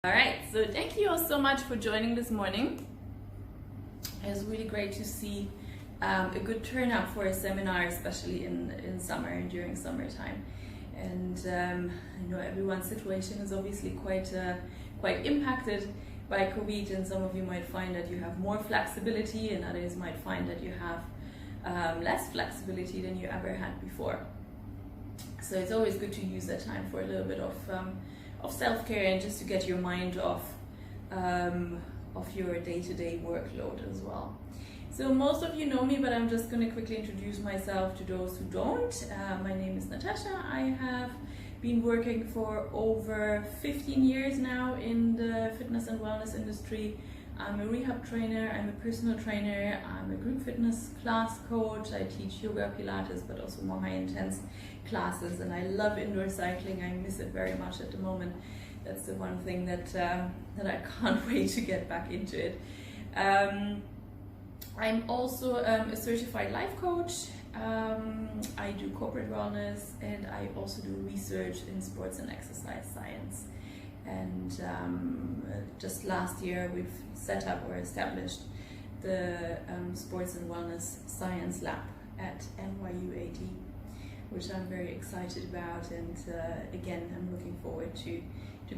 All right, so thank you all so much for joining this morning. It was really great to see a good turnout for a seminar, especially in summer and during summertime. And I know everyone's situation is obviously quite impacted by COVID, and some of you might find that you have more flexibility, and others might find that you have less flexibility than you ever had before. So it's always good to use that time for a little bit of self-care and just to get your mind off your day-to-day workload as well. So most of you know me, but I'm just going to quickly introduce myself to those who don't. My name is Natasha. I have been working for over 15 years now in the fitness and wellness industry. I'm a rehab trainer, I'm a personal trainer, I'm a group fitness class coach. I teach yoga, Pilates, but also more high-intense classes, and I love indoor cycling. I miss it very much at the moment. That's the one thing that I can't wait to get back into it. I'm also a certified life coach. I do corporate wellness, and I also do research in sports and exercise science. And just last year we've set up or established the Sports and Wellness Science Lab at NYU AD, which I'm very excited about, and again I'm looking forward to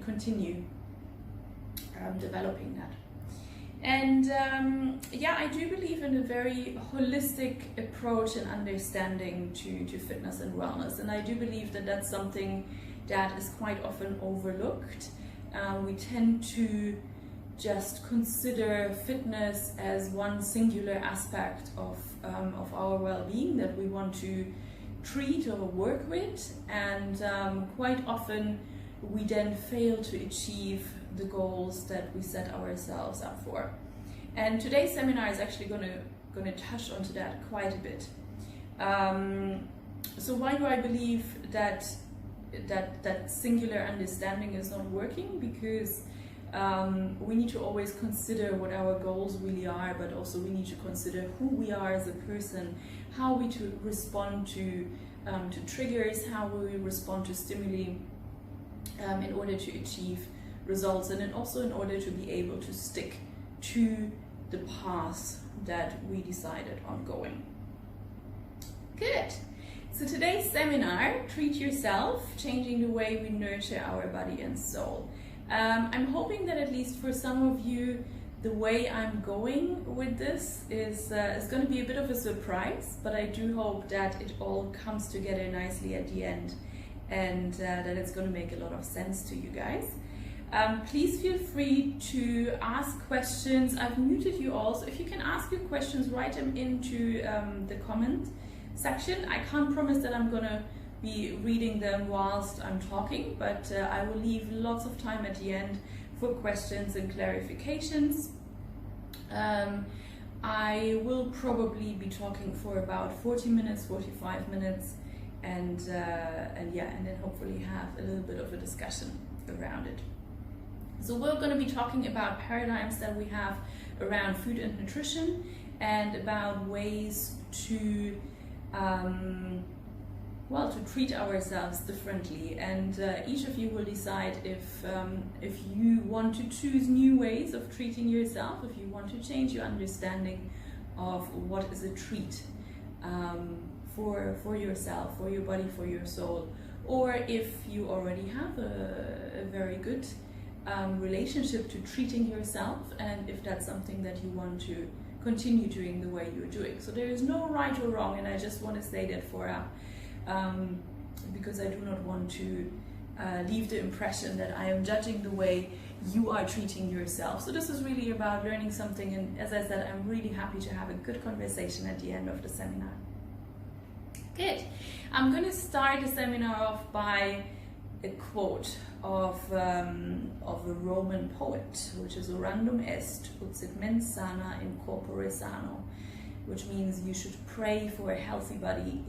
continue developing that. And yeah, I do believe in a very holistic approach and understanding to fitness and wellness, and I do believe that that's something that is quite often overlooked. We tend to just consider fitness as one singular aspect of our well-being that we want to treat or work with, and quite often we then fail to achieve the goals that we set ourselves up for. And today's seminar is actually going to touch onto that quite a bit. So why do I believe that singular understanding is not working? Because we need to always consider what our goals really are, but also we need to consider who we are as a person, how we respond to triggers, how we respond to stimuli in order to achieve results, and then also in order to be able to stick to the path that we decided on going. Good. So today's seminar, Treat Yourself, Changing the Way We Nurture Our Body and Soul. I'm hoping that at least for some of you, the way I'm going with this is going to be a bit of a surprise, but I do hope that it all comes together nicely at the end, and that it's going to make a lot of sense to you guys. Please feel free to ask questions. I've muted you all, so if you can ask your questions, write them into the comment section. I can't promise that I'm gonna be reading them whilst I'm talking, but I will leave lots of time at the end for questions and clarifications. I will probably be talking for about 40 minutes, 45 minutes, and yeah, and then hopefully have a little bit of a discussion around it. So we're going to be talking about paradigms that we have around food and nutrition, and about ways to well, to treat ourselves differently, and each of you will decide if you want to choose new ways of treating yourself, if you want to change your understanding of what is a treat for yourself, for your body, for your soul, or if you already have a very good relationship to treating yourself, and if that's something that you want to continue doing the way you're doing. So there is no right or wrong, and I just want to say that for because I do not want to leave the impression that I am judging the way you are treating yourself. So this is really about learning something, and as I said, I'm really happy to have a good conversation at the end of the seminar. Good. I'm going to start the seminar off by a quote of a Roman poet, which is orandum est, ut sit mens sana in corpore sano, which means you should pray for a healthy body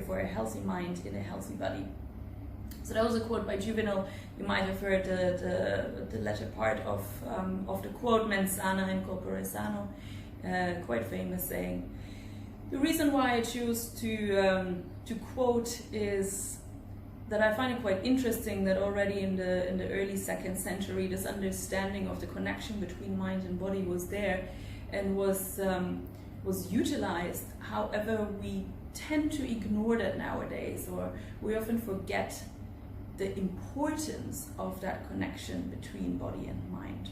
for a healthy mind in a healthy body. So that was a quote by Juvenal. You might have heard the latter part of the quote, mens sana in corpore sano, quite famous saying. The reason why I choose to quote is that I find it quite interesting that already in the early 2nd century, this understanding of the connection between mind and body was there and was utilized. However, we tend to ignore that nowadays, or we often forget the importance of that connection between body and mind.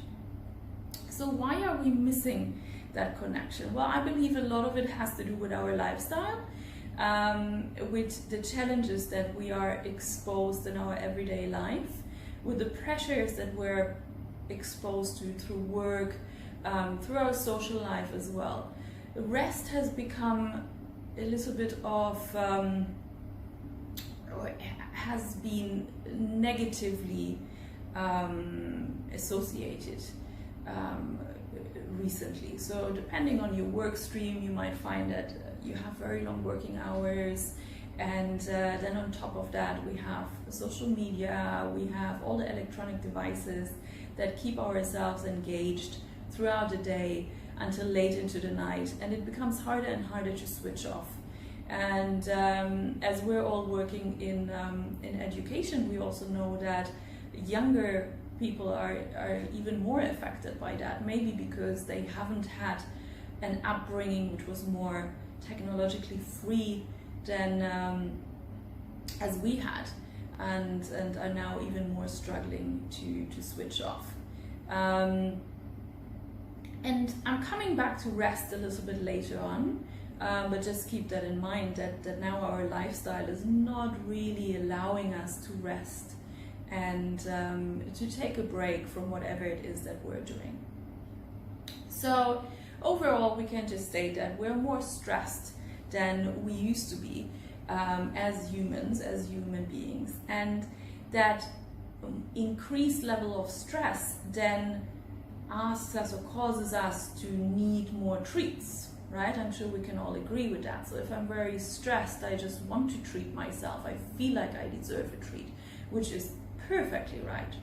So why are we missing that connection? Well, I believe a lot of it has to do with our lifestyle, with the challenges that we are exposed in our everyday life, with the pressures that we're exposed to through work, through our social life as well. Rest has become a little bit of, or has been negatively associated recently. So depending on your work stream, you might find that you have very long working hours, and then on top of that we have social media, we have all the electronic devices that keep ourselves engaged throughout the day until late into the night, and it becomes harder and harder to switch off. And as we're all working in education, we also know that younger people are even more affected by that, maybe because they haven't had an upbringing which was more technologically free than as we had, and are now even more struggling to switch off. And I'm coming back to rest a little bit later on, but just keep that in mind, that now our lifestyle is not really allowing us to rest and to take a break from whatever it is that we're doing. So overall, we can just state that we're more stressed than we used to be as humans, as human beings, and that increased level of stress then asks us or causes us to need more treats, right? I'm sure we can all agree with that. So if I'm very stressed, I just want to treat myself. I feel like I deserve a treat, which is perfectly right.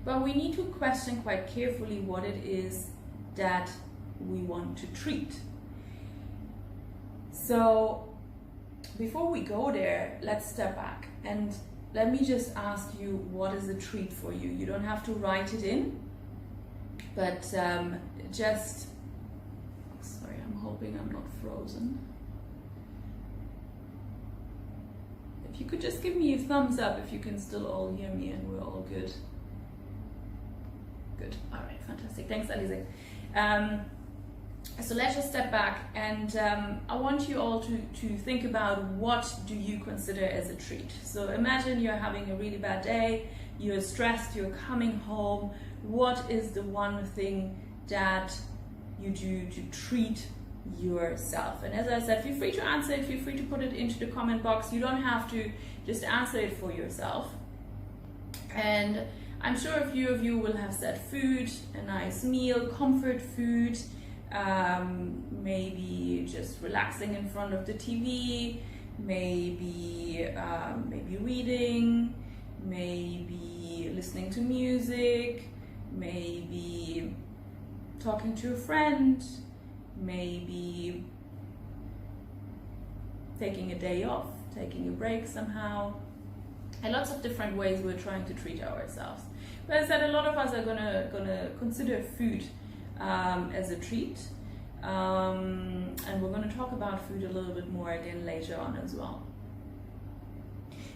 But we need to question quite carefully what it is that we want to treat. So before we go there, let's step back and let me just ask you, what is a treat for you? You don't have to write it in, but just, sorry, I'm hoping I'm not frozen. If you could just give me a thumbs up if you can still all hear me and we're all good. Good, all right, fantastic, thanks Alize. So let's just step back, and I want you all to think about, what do you consider as a treat? So imagine you're having a really bad day, you're stressed, you're coming home. What is the one thing that you do to treat yourself? And as I said, feel free to answer it, feel free to put it into the comment box. You don't have to just answer it for yourself. And I'm sure a few of you will have said food, a nice meal, comfort food, maybe just relaxing in front of the TV, maybe reading, maybe listening to music, maybe talking to a friend, maybe taking a day off, taking a break somehow, and lots of different ways we're trying to treat ourselves. But as I said, a lot of us are gonna consider food as a treat, and we're going to talk about food a little bit more again later on as well.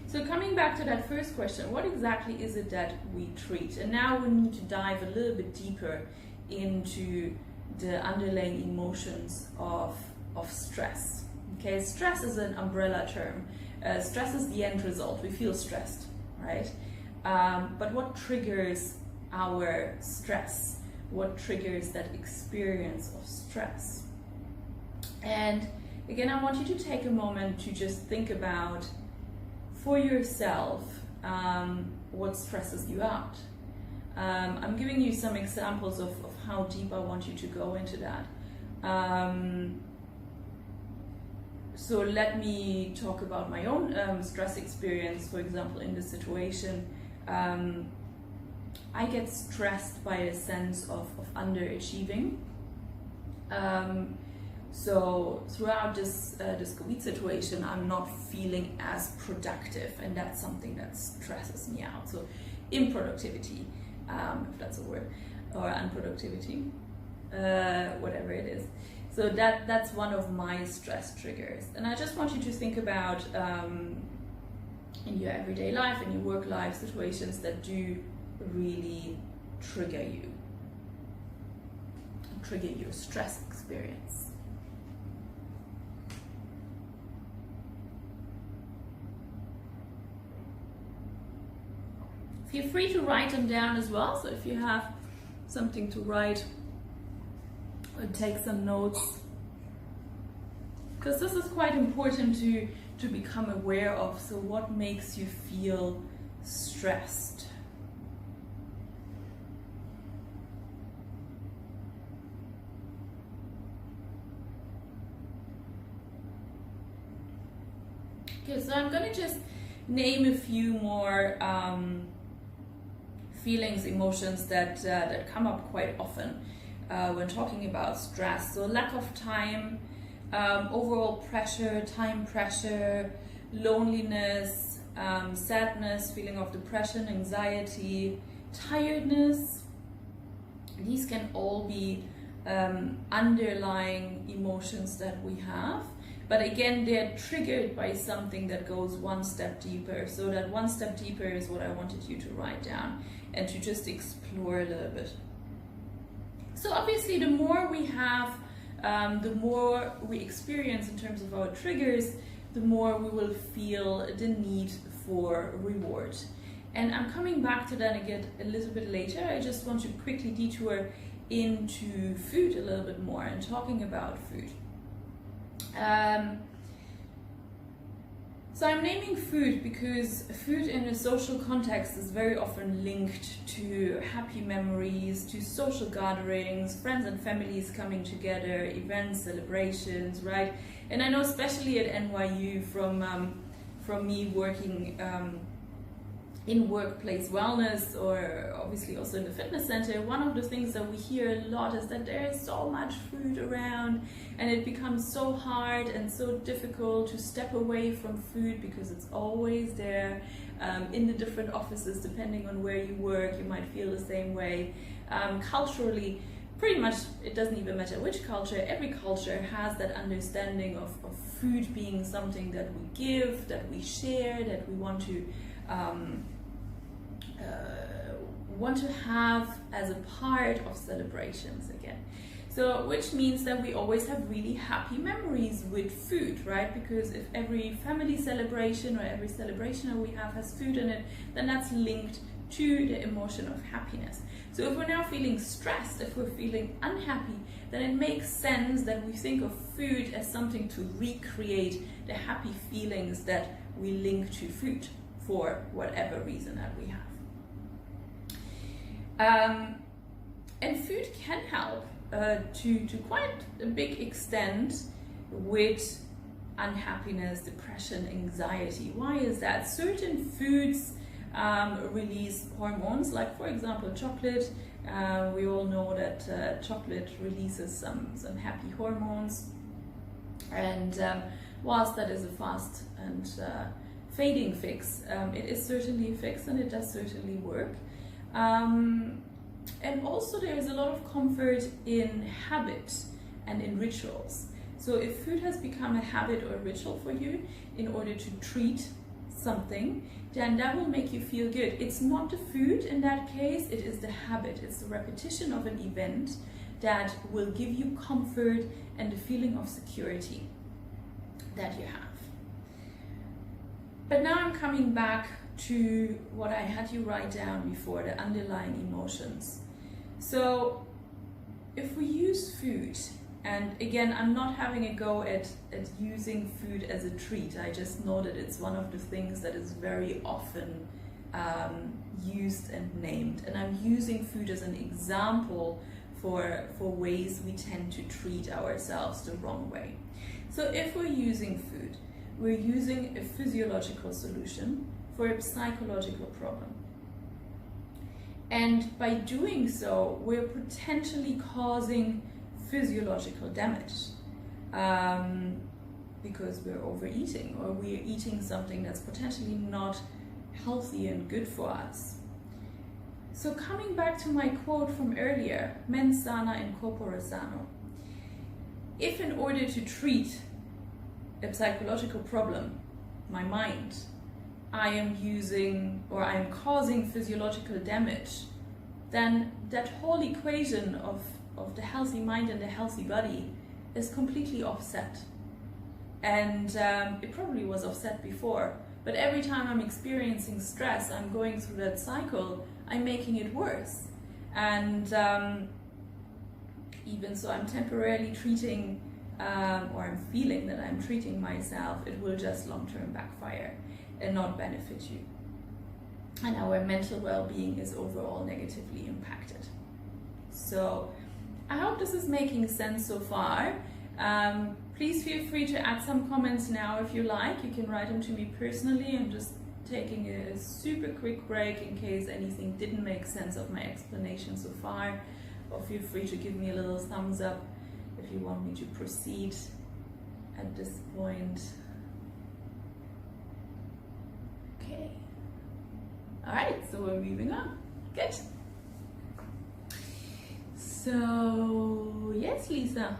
So coming back to that first question, what exactly is it that we treat? And now we need to dive a little bit deeper into the underlying emotions of stress. Okay, stress is an umbrella term. Stress is the end result. We feel stressed, right? But what triggers our stress? What triggers that experience of stress? And again, I want you to take a moment to just think about, for yourself, what stresses you out. I'm giving you some examples of how deep I want you to go into that. So let me talk about my own stress experience. For example, in this situation, I get stressed by a sense of underachieving, So throughout this COVID situation, I'm not feeling as productive, and that's something that stresses me out. So improductivity, if that's a word, or unproductivity, whatever it is. So that's one of my stress triggers. And I just want you to think about in your everyday life, in your work life, situations that do really trigger you, trigger your stress experience. Feel free to write them down as well. So if you have something to write or take some notes, because this is quite important to become aware of. So what makes you feel stressed? Okay, so I'm going to just name a few more feelings, emotions that come up quite often when talking about stress. So lack of time, overall pressure, time pressure, loneliness, sadness, feeling of depression, anxiety, tiredness. These can all be underlying emotions that we have. But again, they're triggered by something that goes one step deeper. So that one step deeper is what I wanted you to write down and to just explore a little bit. So obviously, the more we have, the more we experience in terms of our triggers, the more we will feel the need for reward. And I'm coming back to that again a little bit later. I just want to quickly detour into food a little bit more and talking about food. So I'm naming food because food in a social context is very often linked to happy memories, to social gatherings, friends and families coming together, events, celebrations, right? And I know especially at NYU from me working in workplace wellness, or obviously also in the fitness center, one of the things that we hear a lot is that there is so much food around and it becomes so hard and so difficult to step away from food because it's always there. In the different offices, depending on where you work, you might feel the same way. Culturally, pretty much it doesn't even matter which culture, every culture has that understanding of food being something that we give, that we share, that we want to have as a part of celebrations again. So which means that we always have really happy memories with food, right? Because if every family celebration or every celebration that we have has food in it, then that's linked to the emotion of happiness. So if we're now feeling stressed, if we're feeling unhappy, then it makes sense that we think of food as something to recreate the happy feelings that we link to food for whatever reason that we have. And food can help to quite a big extent with unhappiness, depression, anxiety. Why is that? Certain foods release hormones, like for example chocolate. We all know that chocolate releases some happy hormones, and whilst that is a fast and fading fix, it is certainly a fix and it does certainly work. And also there is a lot of comfort in habit and in rituals. So if food has become a habit or a ritual for you in order to treat something, then that will make you feel good. It's not the food in that case, it is the habit. It's the repetition of an event that will give you comfort and the feeling of security that you have. But now I'm coming back to what I had you write down before, the underlying emotions. So if we use food, and again, I'm not having a go at using food as a treat. I just know that it's one of the things that is very often used and named. And I'm using food as an example for ways we tend to treat ourselves the wrong way. So if we're using food, we're using a physiological solution for a psychological problem. And by doing so, we're potentially causing physiological damage. because we're overeating, or we're eating something that's potentially not healthy and good for us. So coming back to my quote from earlier, mens sana in corpore sano. If in order to treat a psychological problem, my mind, I am using or I am causing physiological damage, then that whole equation of the healthy mind and the healthy body is completely offset. And it probably was offset before, but every time I'm experiencing stress, I'm going through that cycle, I'm making it worse. And even so I'm temporarily treating, or I'm feeling that I'm treating myself, it will just long-term backfire and not benefit you. And our mental well-being is overall negatively impacted. So I hope this is making sense so far. Please feel free to add some comments now if you like. You can write them to me personally. I'm just taking a super quick break in case anything didn't make sense of my explanation so far. Or feel free to give me a little thumbs up if you want me to proceed at this point. Okay. All right, so we're moving on. Good. So, yes, Lisa.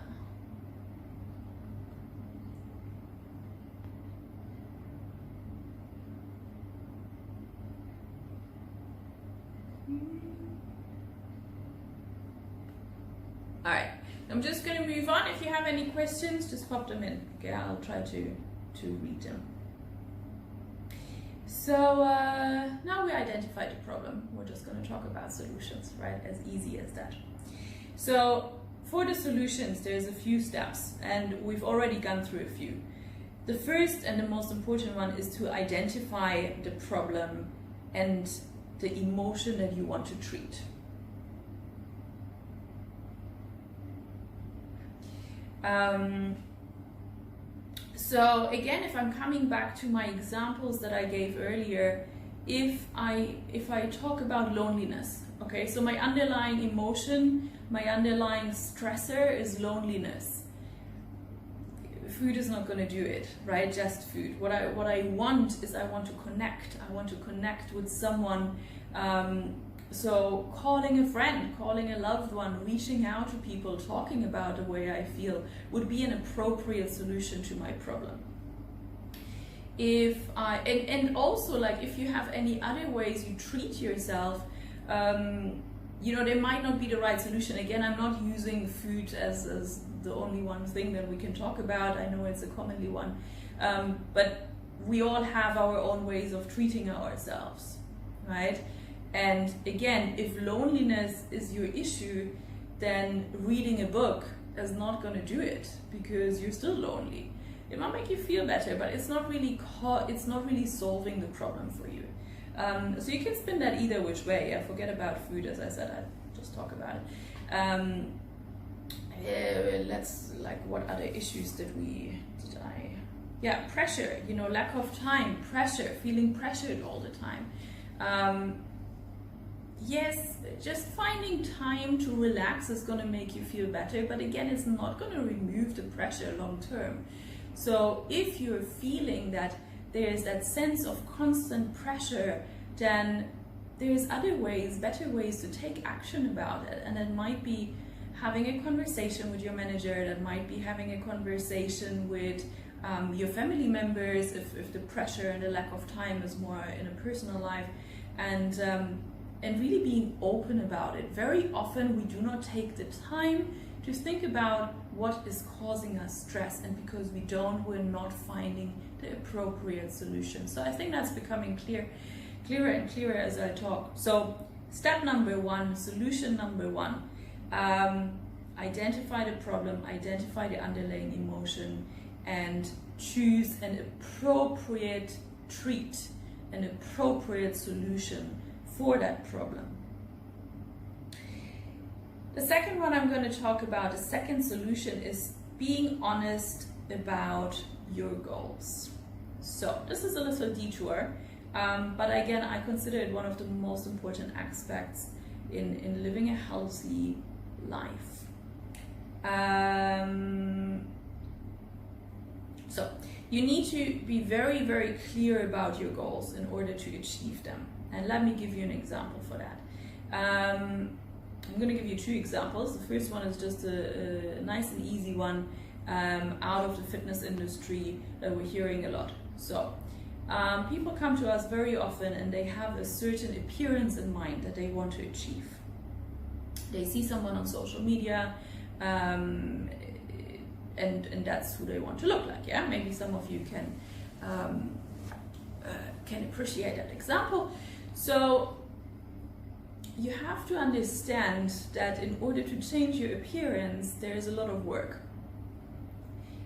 All right, I'm just going to move on. If you have any questions, just pop them in. Okay, I'll try to read them. So now we identified the problem. We're just going to talk about solutions, right? As easy as that. So for the solutions, there's a few steps, and we've already gone through a few. The first and the most important one is to identify the problem and the emotion that you want to treat. So again, if I'm coming back to my examples that I gave earlier, if I talk about loneliness, okay, so my underlying emotion, my underlying stressor is loneliness. Food is not going to do it, right? Just food. What I want is I want to connect. I want to connect with someone. So calling a friend, calling a loved one, reaching out to people, talking about the way I feel would be an appropriate solution to my problem. And also, like, if you have any other ways you treat yourself, you know, they might not be the right solution. Again, I'm not using food as the only one thing that we can talk about. I know it's a commonly one, but we all have our own ways of treating ourselves, right? And again, if loneliness is your issue, then reading a book is not going to do it, because you're still lonely. It might make you feel better, but it's not really solving the problem for you. So you can spin that either which way. Yeah, forget about food, as I said. I just talk about it. Let's, like, what other issues did I? Yeah, pressure. You know, lack of time, pressure, feeling pressured all the time. Yes, just finding time to relax is going to make you feel better, but again, it's not going to remove the pressure long term. So if you're feeling that there's that sense of constant pressure, then there's other ways, better ways to take action about it. And it might be having a conversation with your manager, that might be having a conversation with your family members if the pressure and the lack of time is more in a personal life, and really being open about it. Very often we do not take the time to think about what is causing us stress, and because we're not finding the appropriate solution. So I think that's becoming clearer and clearer as I talk. So step number one, solution number one, identify the problem, identify the underlying emotion, and choose an appropriate treat, an appropriate solution for that problem. The second one I'm going to talk about, the second solution, is being honest about your goals. So this is a little detour, but again, I consider it one of the most important aspects in living a healthy life. So you need to be very, very clear about your goals in order to achieve them. And let me give you an example for that. I'm going to give you two examples. The first one is just a nice and easy one out of the fitness industry that we're hearing a lot. So people come to us very often and they have a certain appearance in mind that they want to achieve. They see someone on social media and that's who they want to look like. Yeah, maybe some of you can appreciate that example. So you have to understand that in order to change your appearance, there is a lot of work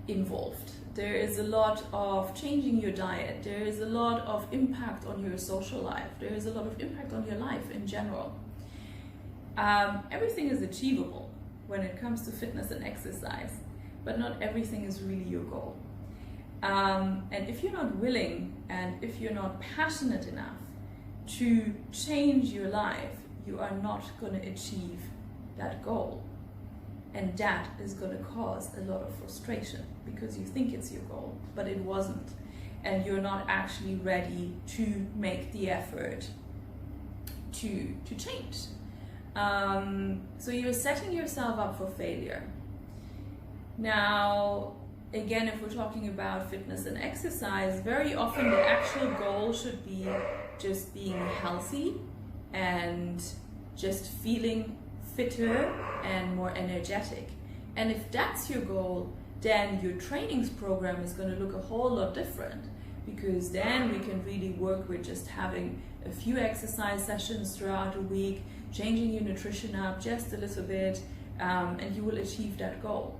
involved. There is a lot of changing your diet. There is a lot of impact on your social life. There is a lot of impact on your life in general. Everything is achievable when it comes to fitness and exercise, but not everything is really your goal. And if you're not willing and if you're not passionate enough to change your life, you are not going to achieve that goal. And that is going to cause a lot of frustration because you think it's your goal, but it wasn't. And you're not actually ready to make the effort to change. So you're setting yourself up for failure. Now, again, if we're talking about fitness and exercise, very often the actual goal should be just being healthy and just feeling fitter and more energetic. And if that's your goal, then your trainings program is going to look a whole lot different, because then we can really work with just having a few exercise sessions throughout the week, changing your nutrition up just a little bit, and you will achieve that goal.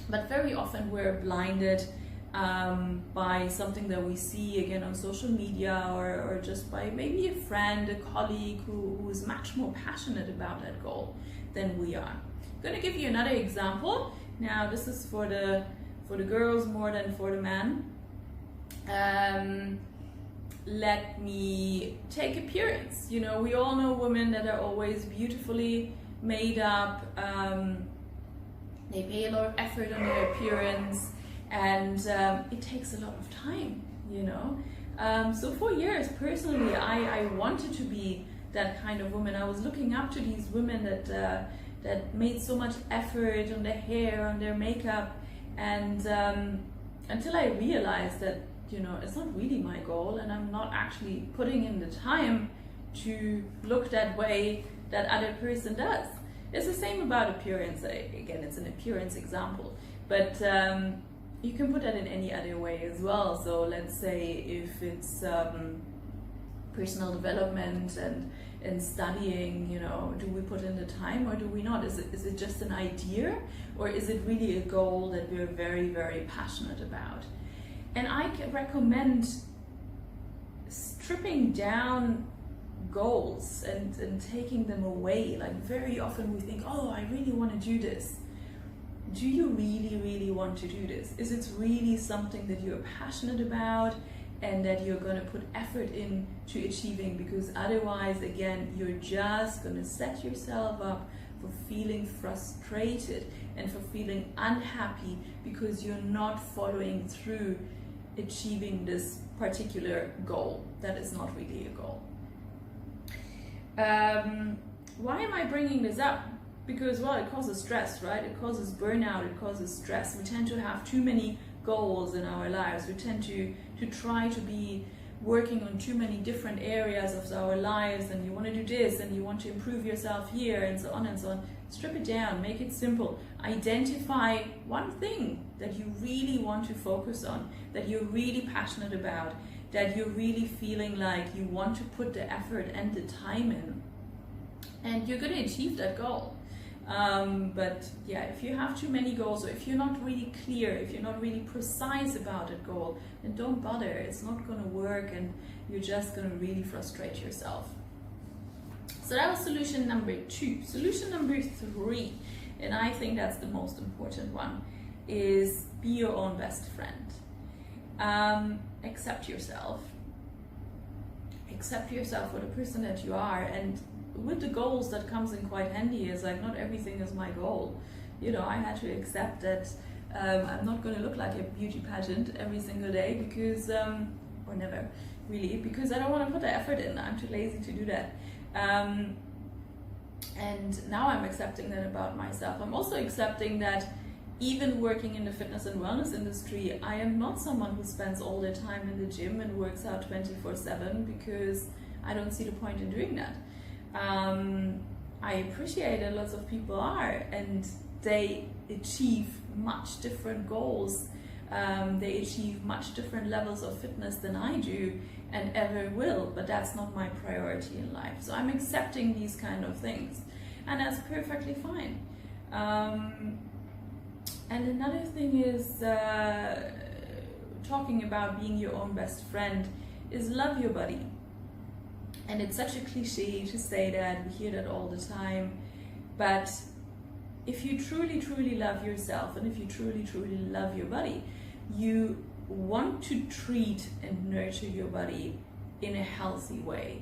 But very often we're blinded by something that we see again on social media, or just by maybe a friend, a colleague who is much more passionate about that goal than we are. I'm going to give you another example. Now this is for the girls more than for the men. Let me take appearance. You know, we all know women that are always beautifully made up. They pay a lot of effort on their appearance, and it takes a lot of time, you know. So for years, personally, I wanted to be that kind of woman. I was looking up to these women that made so much effort on their hair, on their makeup, and until I realized that, you know, it's not really my goal, and I'm not actually putting in the time to look that way that other person does. It's the same about appearance. Again, it's an appearance example, but you can put that in any other way as well. So let's say if it's personal development and studying, you know, do we put in the time or do we not? Is it just an idea, or is it really a goal that we're very, very passionate about? And I can recommend stripping down goals and taking them away. Like, very often we think, oh, I really want to do this. Do you really, really want to do this? Is it really something that you're passionate about and that you're going to put effort into achieving? Because otherwise, again, you're just going to set yourself up for feeling frustrated and for feeling unhappy because you're not following through achieving this particular goal that is not really a goal. Why am I bringing this up? Because, well, it causes stress, right? It causes burnout, it causes stress. We tend to have too many goals in our lives. We tend to try to be working on too many different areas of our lives, and you want to do this and you want to improve yourself here, and so on and so on. Strip it down, make it simple. Identify one thing that you really want to focus on, that you're really passionate about, that you're really feeling like you want to put the effort and the time in, and you're going to achieve that goal. But yeah, if you have too many goals, or if you're not really clear, if you're not really precise about that goal, then don't bother. It's not going to work, and you're just going to really frustrate yourself. So that was solution number 2. Solution number 3, and I think that's the most important one, is be your own best friend. Accept yourself. Accept yourself for the person that you are, and with the goals that comes in quite handy is like, not everything is my goal. You know, I had to accept that I'm not going to look like a beauty pageant every single day because, or never really, because I don't want to put the effort in. I'm too lazy to do that. And now I'm accepting that about myself. I'm also accepting that even working in the fitness and wellness industry, I am not someone who spends all their time in the gym and works out 24/7, because I don't see the point in doing that. I appreciate that lots of people are, and they achieve much different goals. They achieve much different levels of fitness than I do and ever will, but that's not my priority in life. So I'm accepting these kind of things, and that's perfectly fine. And another thing is, talking about being your own best friend, is love your body. And it's such a cliche to say that, we hear that all the time, but if you truly, truly love yourself, and if you truly, truly love your body, you want to treat and nurture your body in a healthy way.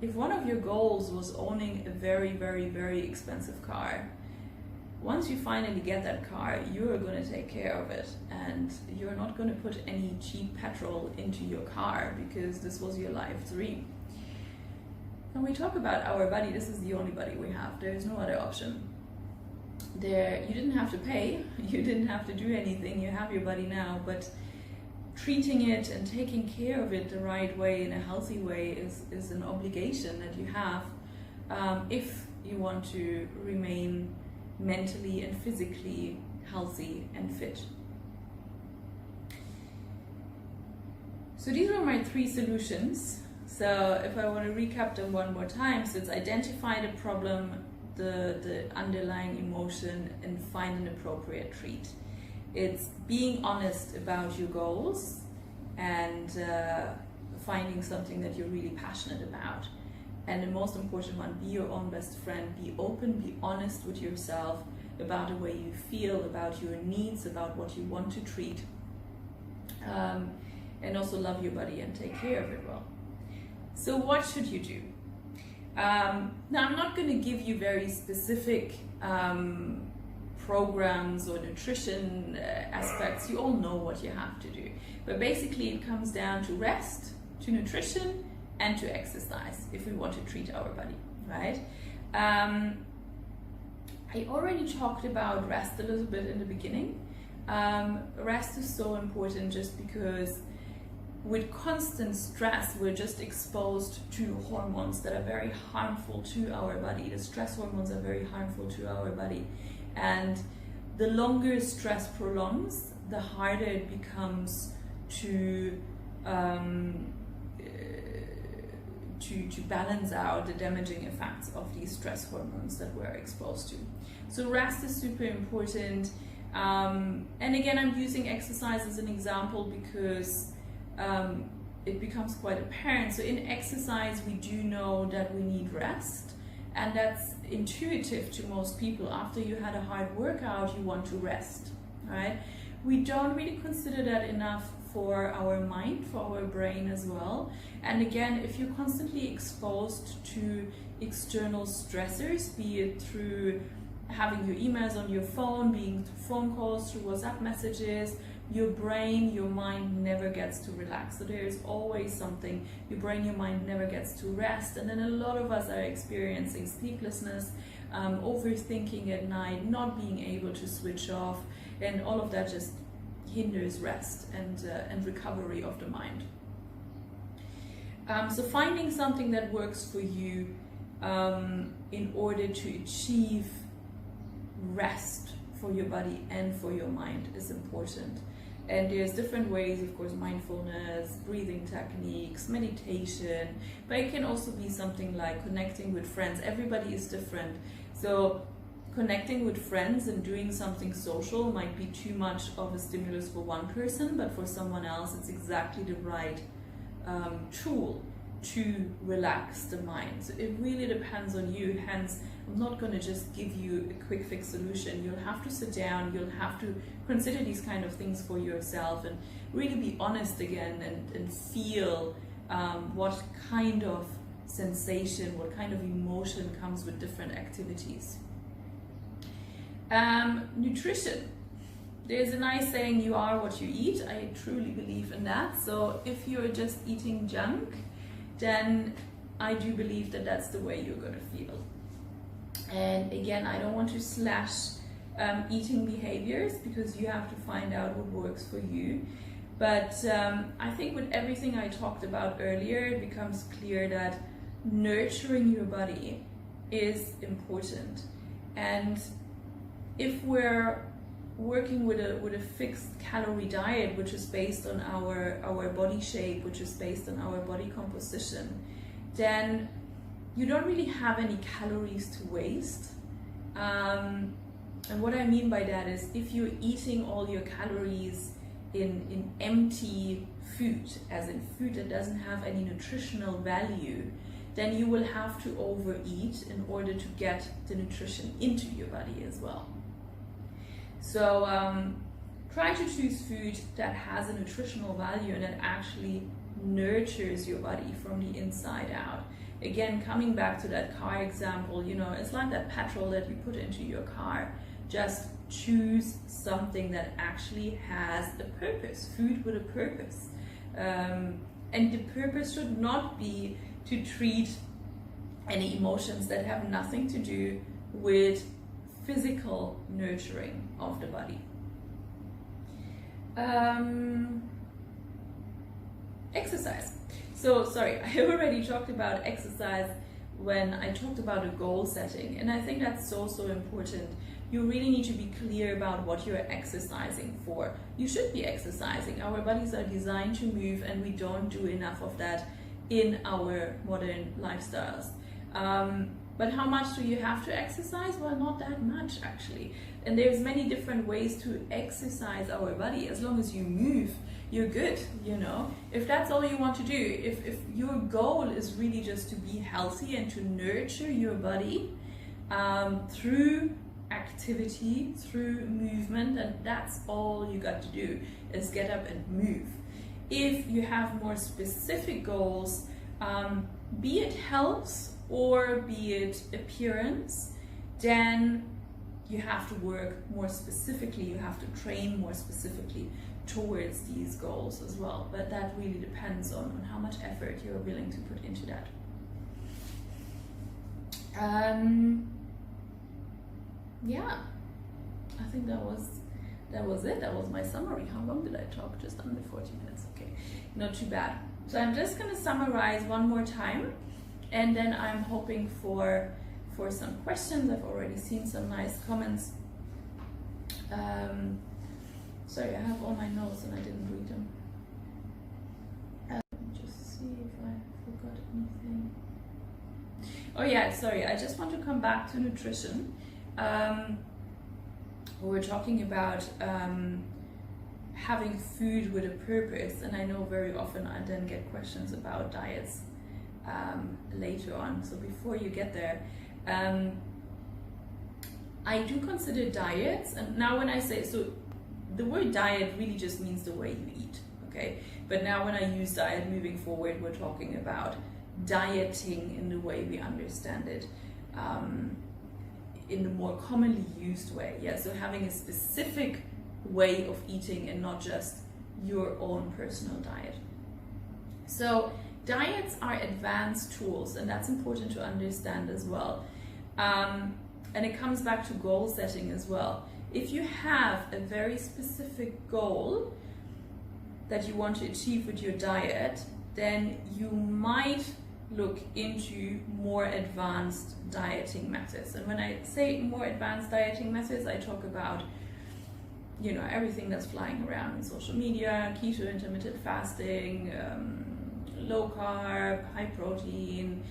If one of your goals was owning a very, very, very expensive car, once you finally get that car, you're going to take care of it, and you're not going to put any cheap petrol into your car because this was your life dream. When we talk about our body, this is the only body we have. There is no other option. You didn't have to pay, you didn't have to do anything, you have your body now, but treating it and taking care of it the right way, in a healthy way, is an obligation that you have if you want to remain mentally and physically healthy and fit. So these were my 3 solutions. So if I want to recap them one more time, so it's identify the problem, the underlying emotion, and find an appropriate treat. It's being honest about your goals and finding something that you're really passionate about. And the most important one, be your own best friend. Be open, be honest with yourself about the way you feel, about your needs, about what you want to treat. And also love your body and take care of it well. So what should you do? Now, I'm not going to give you very specific programs or nutrition aspects. You all know what you have to do. But basically it comes down to rest, to nutrition, and to exercise if we want to treat our body, right? I already talked about rest a little bit in the beginning. Rest is so important just because with constant stress, we're just exposed to hormones that are very harmful to our body. The stress hormones are very harmful to our body. And the longer stress prolongs, the harder it becomes to balance out the damaging effects of these stress hormones that we're exposed to. So rest is super important. And again, I'm using exercise as an example because it becomes quite apparent. So in exercise, we do know that we need rest, and that's intuitive to most people. After you had a hard workout, you want to rest, right? We don't really consider that enough for our mind, for our brain as well. And again, if you're constantly exposed to external stressors, be it through having your emails on your phone, being through phone calls, through WhatsApp messages, your brain, your mind never gets to relax. So there is always something. Your brain, your mind never gets to rest. And then a lot of us are experiencing sleeplessness, overthinking at night, not being able to switch off, and all of that just hinders rest and recovery of the mind. So finding something that works for you in order to achieve rest for your body and for your mind is important. And there's different ways, of course, mindfulness, breathing techniques, meditation, but it can also be something like connecting with friends. Everybody is different. So connecting with friends and doing something social might be too much of a stimulus for one person, but for someone else it's exactly the right tool to relax the mind. So it really depends on you. Hence, I'm not going to just give you a quick fix solution. You'll have to sit down, you'll have to consider these kind of things for yourself and really be honest again and feel what kind of sensation, what kind of emotion comes with different activities. Nutrition. There's a nice saying, you are what you eat. I truly believe in that. So if you're just eating junk, then I do believe that that's the way you're going to feel. And again, I don't want to slash eating behaviors, because you have to find out what works for you. But I think with everything I talked about earlier, it becomes clear that nurturing your body is important. And if we're working with a fixed calorie diet, which is based on our body shape, which is based on our body composition, then you don't really have any calories to waste. And what I mean by that is, if you're eating all your calories in empty food, as in food that doesn't have any nutritional value, then you will have to overeat in order to get the nutrition into your body as well. So try to choose food that has a nutritional value and that actually nurtures your body from the inside out. Again, coming back to that car example, you know, it's like that petrol that you put into your car. Just choose something that actually has a purpose, food with a purpose. And the purpose should not be to treat any emotions that have nothing to do with physical nurturing of the body. Exercise. So sorry, I already talked about exercise when I talked about a goal setting, and I think that's so important. You really need to be clear about what you're exercising for. You should be exercising. Our bodies are designed to move, and we don't do enough of that in our modern lifestyles. But how much do you have to exercise? Well, not that much actually. And there's many different ways to exercise our body. As long as you move, you're good, you know. If that's all you want to do, if your goal is really just to be healthy and to nurture your body through activity, through movement, and that's all you got to do, is get up and move. If you have more specific goals, be it health or be it appearance, then you have to work more specifically, you have to train more specifically towards these goals as well. But that really depends on how much effort you're willing to put into that. Yeah, I think that was it. That was my summary. How long did I talk? Just under 40 minutes. Okay, not too bad. So I'm just going to summarize one more time, and then I'm hoping for some questions. I've already seen some nice comments. Sorry, I have all my notes and I didn't read them. Just see if I forgot anything. Oh yeah, sorry, I just want to come back to nutrition. We're talking about having food with a purpose, and I know very often I then get questions about diets later on. So before you get there, I do consider diets, and now when I say, so the word diet really just means the way you eat, okay? But now when I use diet moving forward, we're talking about dieting in the way we understand it, in the more commonly used way. Yeah, so having a specific way of eating and not just your own personal diet. So diets are advanced tools, and that's important to understand as well. And it comes back to goal setting as well. If you have a very specific goal that you want to achieve with your diet, then you might look into more advanced dieting methods. And when I say more advanced dieting methods, I talk about, you know, everything that's flying around in social media: keto, intermittent fasting, low carb, high protein,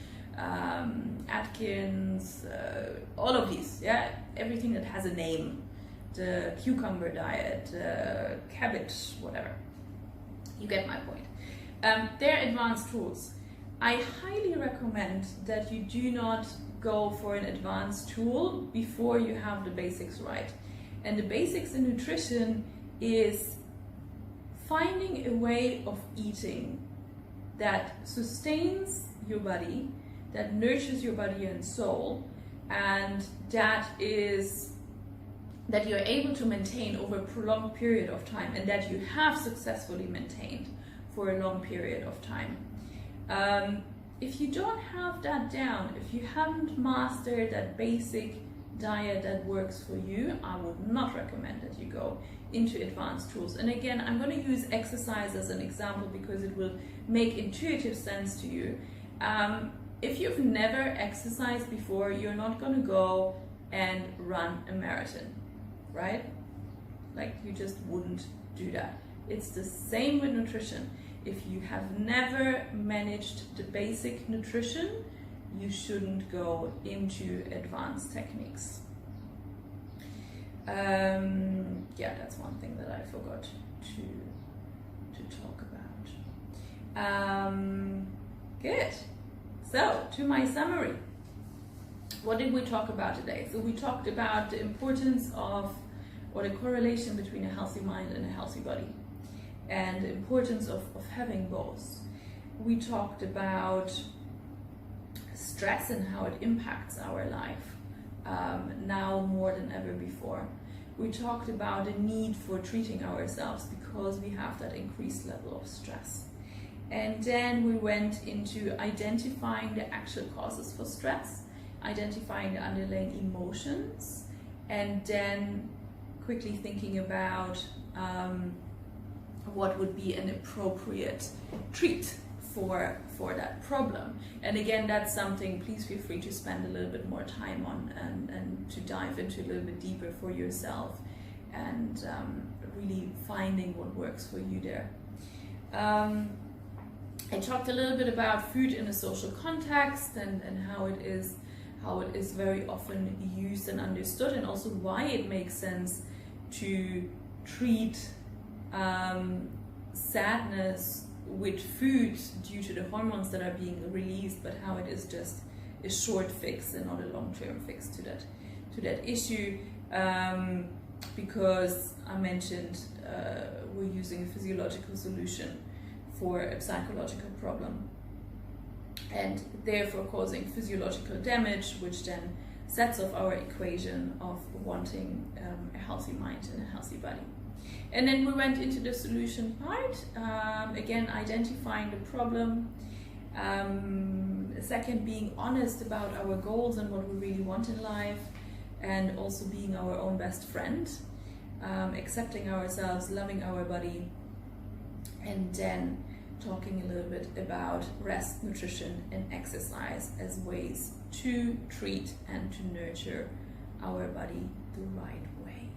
Atkins, all of these, yeah, everything that has a name, the cucumber diet, cabbage, whatever. You get my point. They're advanced tools. I highly recommend that you do not go for an advanced tool before you have the basics right. And the basics in nutrition is finding a way of eating that sustains your body, that nurtures your body and soul, and that is that you're able to maintain over a prolonged period of time, and that you have successfully maintained for a long period of time. If you don't have that down, if you haven't mastered that basic diet that works for you, I would not recommend that you go into advanced tools. And again, I'm going to use exercise as an example because it will make intuitive sense to you. If you've never exercised before, you're not going to go and run a marathon, right? Like, you just wouldn't do that. It's the same with nutrition. If you have never managed the basic nutrition, you shouldn't go into advanced techniques. Yeah, that's one thing that I forgot to talk about. Good. So, to my summary. What did we talk about today? So we talked about the importance of, or the correlation between a healthy mind and a healthy body, and the importance of having both. We talked about stress and how it impacts our life now more than ever before. We talked about the need for treating ourselves because we have that increased level of stress. And then we went into identifying the actual causes for stress, identifying the underlying emotions, and then quickly thinking about what would be an appropriate treat for that problem. And again, that's something, please feel free to spend a little bit more time on and to dive into a little bit deeper for yourself, and really finding what works for you there. I talked a little bit about food in a social context and how it is very often used and understood, and also why it makes sense to treat sadness with food due to the hormones that are being released, but how it is just a short fix and not a long-term fix to that issue, because I mentioned we're using a physiological solution for a psychological problem, and therefore causing physiological damage, which then sets off our equation of wanting a healthy mind and a healthy body. And then we went into the solution part, again identifying the problem, second being honest about our goals and what we really want in life, and also being our own best friend, accepting ourselves, loving our body, and then talking a little bit about rest, nutrition, and exercise as ways to treat and to nurture our body the right way.